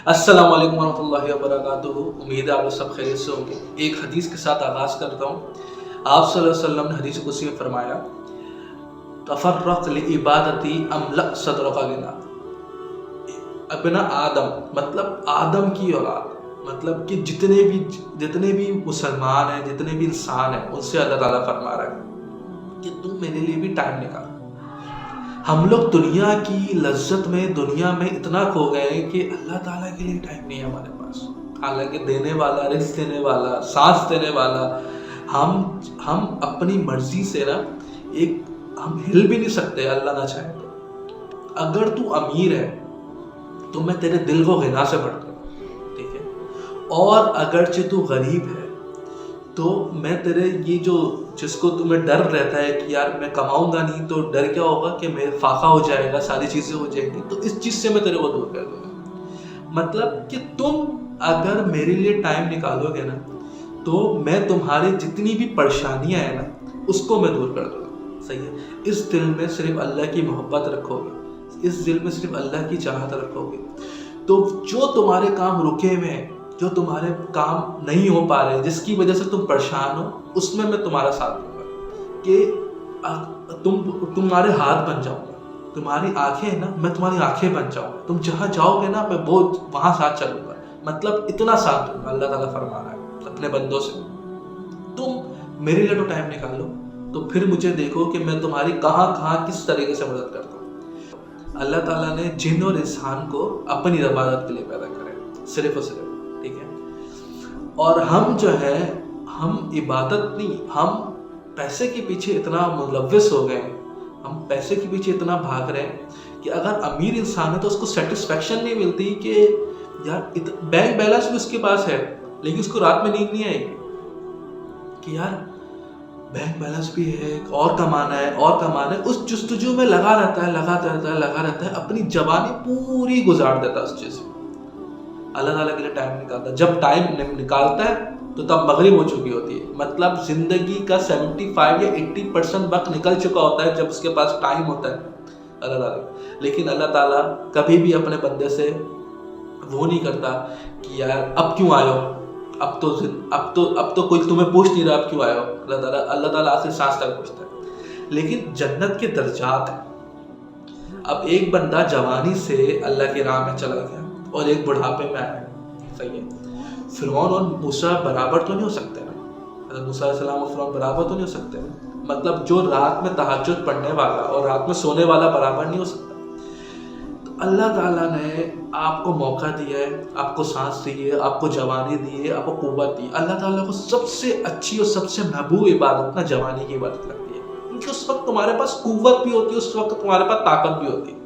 अस्सलाम वालेकुम वरहमतुल्लाहि वबरकातुहू। उम्मीद है आप लोग सब खैरियत से होंगे। एक हदीस के साथ आगाज़ करता हूँ। आप सल्लल्लाहु अलैहि वसल्लम ने हदीस कुदसी में फरमाया, तफर्रक़ लिइबादती अमला सदरका गिना। अपना आदम मतलब आदम की औलाद, मतलब कि जितने भी मुसलमान हैं, जितने भी इंसान हैं, उनसे अल्लाह ताला फरमा रहा है कि तुम मेरे लिए भी टाइम निकालो। हम लोग दुनिया की लज्जत में, दुनिया में इतना खो गए हैं कि अल्लाह ताला के लिए टाइम नहीं है हमारे पास। हालांकि देने वाला, रिज़्क़ देने वाला, सांस देने वाला, हम अपनी मर्जी से ना हम हिल भी नहीं सकते अल्लाह ना चाहे तो। अगर तू अमीर है तो मैं तेरे दिल को गिना से भर दूँ, ठीक है। और अगरचे तू गरीब है तो मैं तेरे ये जिसको तुम्हें डर रहता है कि यार मैं कमाऊंगा नहीं तो डर क्या होगा कि मैं फाका हो जाएगा, सारी चीज़ें हो जाएंगी, तो इस चीज़ से मैं तेरे को दूर कर दूंगा। मतलब कि तुम अगर मेरे लिए टाइम निकालोगे ना तो मैं तुम्हारी जितनी भी परेशानियां हैं ना उसको मैं दूर कर दूंगा, सही है। इस दिल में सिर्फ अल्लाह की मोहब्बत रखोगे, इस दिल में सिर्फ अल्लाह की चाहत रखोगे, तो जो तुम्हारे काम रुके हुए हैं, जो तुम्हारे काम नहीं हो पा रहे, जिसकी वजह से तुम परेशान हो, उसमें मैं तुम्हारा साथ दूंगा कि तुम्हारे हाथ बन जाऊंगा, तुम्हारी आंखें है ना, मैं तुम्हारी आंखें बन जाऊंगा, तुम जहाँ जाओगे ना मैं वो वहाँ साथ चलूंगा। मतलब इतना साथ दूंगा, अल्लाह ताला फरमा रहा है अपने बंदों से। तुम मेरे लिए तो टाइम निकालो, तो फिर मुझे देखो कि मैं तुम्हारी कहाँ कहाँ किस तरीके से मदद करता हूँ। अल्लाह ताला ने जिन और इंसान को अपनी इबादत के लिए पैदा करा, सिर्फ और सिर्फ, ठीक है। और हम जो है, हम इबादत नहीं, हम पैसे के पीछे इतना मुलव्वस हो गए, हम पैसे के पीछे इतना भाग रहे हैं कि अगर अमीर इंसान है तो उसको सेटिस्फेक्शन नहीं मिलती कि यार बैंक बैलेंस भी उसके पास है लेकिन उसको रात में नींद नहीं आएगी कि यार बैंक बैलेंस भी है, और कमाना है, और कमाना है। उस जुस्तजू में लगा रहता है, अपनी जवानी पूरी गुजार देता है उस चीज़ में। अल्लाह ताला के लिए टाइम निकालता है। जब टाइम निकालता है तो तब मगरिब हो चुकी होती है। मतलब ज़िंदगी का 75 या 80% वक्त निकल चुका होता है जब उसके पास टाइम होता है अल्लाह ताला। लेकिन अल्लाह ताला कभी भी अपने बंदे से वो नहीं करता कि यार अब क्यों आयो, अब तो कोई तुम्हें पूछ नहीं रहा अब क्यों आयो। अल्लाह ताला आखिर सांस तक पूछता है। लेकिन जन्नत के दर्जात हैं। अब एक बंदा जवानी से अल्लाह की राह में चला गया और एक बुढ़ापे में आया, सही है। फिरौन और मूसा बराबर तो नहीं हो सकते ना, मूसा अलैहिस्सलाम और फिरौन बराबर तो नहीं हो सकते ना। मतलब जो रात में तहज्जुद पढ़ने वाला और रात में सोने वाला बराबर नहीं हो सकता। तो अल्लाह ताला ने आपको मौका दिया है, आपको सांस दी है, आपको जवानी दी है, आपको कुव्वत दी है। अल्लाह ताला को सबसे अच्छी और सबसे महबूब इबादत ना जवानी की इबादत लगती है, क्योंकि उस वक्त तुम्हारे पास कुव्वत भी होती है, उस वक्त तुम्हारे पास ताकत भी होती है।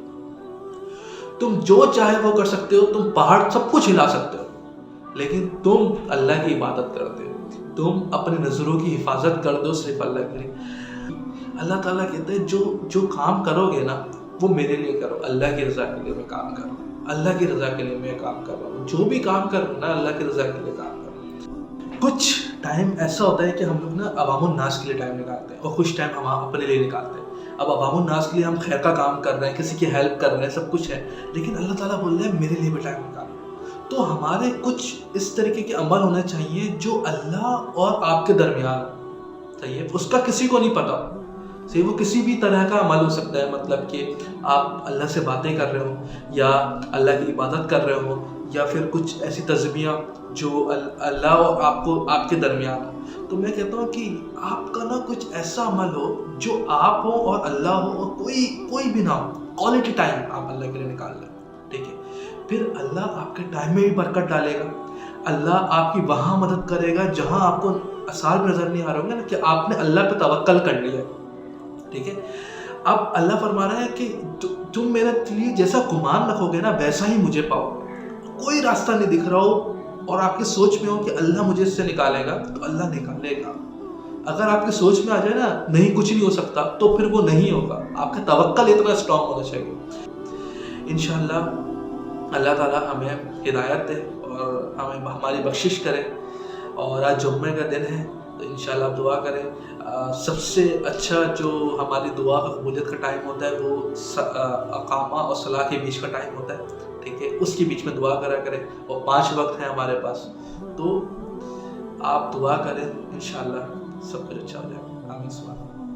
तुम जो चाहे वो कर सकते हो, तुम पहाड़ सब कुछ हिला सकते हो, लेकिन तुम अल्लाह की इबादत करते हो, तुम अपनी नज़रों की हिफाजत कर दो सिर्फ अल्लाह के लिए। अल्लाह ताला कहते हैं जो काम करोगे ना वो मेरे लिए करो, अल्लाह की रज़ा के लिए मैं काम कर रहा हूँ, अल्लाह की रज़ा के लिए मैं काम कर रहा हूँ। जो भी काम कर ना अल्लाह की रज़ा के लिए काम कर रहा हूँ। कुछ टाइम ऐसा होता है कि हम लोग ना अवामुन नास के लिए टाइम निकालते हैं और कुछ टाइम हम अपने लिए निकालते हैं। अब अवामुन नास के लिए हम खैर का काम कर रहे हैं, किसी की हेल्प कर रहे हैं, सब कुछ है, लेकिन अल्लाह ताला बोल रहे हैं मेरे लिए भी टाइम निकालो। तो हमारे कुछ इस तरीके के अमल होने चाहिए जो अल्लाह और आपके दरमियान, सही है। उसका किसी को नहीं पता, सही। वो किसी भी तरह का अमल हो सकता है, मतलब कि आप अल्लाह से बातें कर रहे हो या अल्लाह की इबादत कर रहे हो या फिर कुछ ऐसी तज़बियाँ जो अल्लाह और आपके दरमियान हो। तो मैं कहता हूँ कि आपका ना कुछ ऐसा अमल हो जो आप हो और अल्लाह हो और कोई भी ना हो, क्वालिटी टाइम आप अल्लाह के लिए निकाल लें, ठीक है। फिर अल्लाह आपके टाइम में भी बरकत डालेगा, अल्लाह आपकी वहाँ मदद करेगा जहाँ आपको आसार नज़र नहीं आ रहा होगा ना कि आपने अल्लाह पे तवक्कल कर लिया, ठीक है। अब अल्लाह फरमा रहा है कि तुम मेरे लिए जैसा गुमान रखोगे ना वैसा ही मुझे पाओगे। कोई रास्ता नहीं दिख रहा हो और आपकी सोच में हो कि अल्लाह मुझे इससे निकालेगा, तो अल्लाह निकालेगा। अगर आपकी सोच में आ जाए ना नहीं कुछ नहीं हो सकता, तो फिर वो नहीं होगा। आपका तवक्कल इतना स्ट्रॉन्ग होना चाहिए। इंशाअल्लाह अल्लाह ताला हमें हिदायत दे और हमें हमारी बख्शिश करे। और आज जुम्मे का दिन है तो इंशाअल्लाह दुआ करें। सबसे अच्छा जो हमारी दुआ का कबूलियत का टाइम होता है वो अकामा और सलाह के बीच का टाइम होता है। ٹھیک ہے، اس کے بیچ میں دعا کرا کریں، اور 5 وقت ہیں ہمارے پاس، تو آپ دعا کریں، انشاءاللہ سب کچھ اچھا ہو جائے گا۔ آمین۔